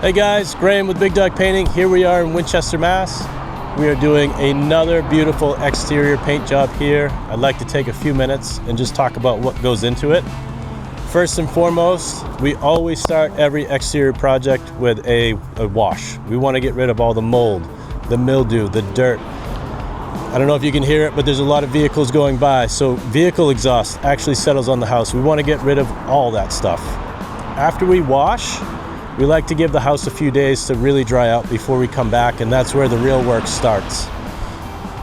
Hey guys, Graeme with Big Dog Painting. Here we are in Winchester, Mass. We are doing another beautiful exterior paint job here. I'd like to take a few minutes and just talk about what goes into it. First and foremost, we always start every exterior project with a wash. We want to get rid of all the mold, the mildew, the dirt. I don't know if you can hear it, but there's a lot of vehicles going by. So vehicle exhaust actually settles on the house. We want to get rid of all that stuff. After we wash, we like to give the house a few days to really dry out before we come back, and that's where the real work starts.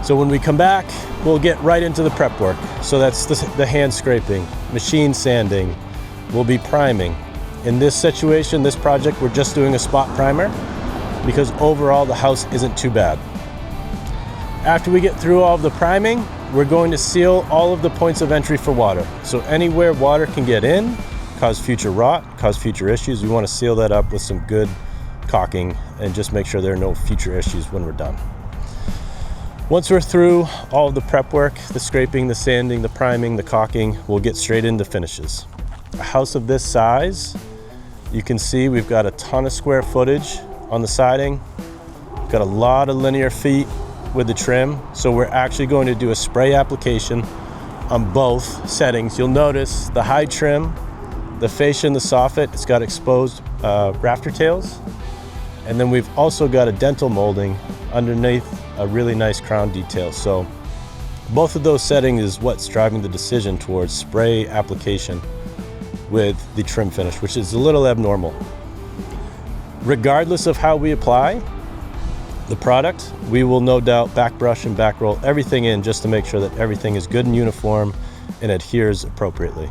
So when we come back, we'll get right into the prep work. So that's the hand scraping, machine sanding, we'll be priming. In this situation, this project, we're just doing a spot primer because overall the house isn't too bad. After we get through all of the priming, we're going to seal all of the points of entry for water. So anywhere water can get in, cause future rot, cause future issues, we want to seal that up with some good caulking and just make sure there are no future issues when we're done. Once we're through all of the prep work, the scraping, the sanding, the priming, the caulking, we'll get straight into finishes. A house of this size, you can see we've got a ton of square footage on the siding, we've got a lot of linear feet with the trim, so we're actually going to do a spray application on both settings. You'll notice the high trim, the fascia and the soffit, it's got exposed rafter tails. And then we've also got a dental molding underneath a really nice crown detail. So both of those settings is what's driving the decision towards spray application with the trim finish, which is a little abnormal. Regardless of how we apply the product, we will no doubt back brush and back roll everything in just to make sure that everything is good and uniform and adheres appropriately.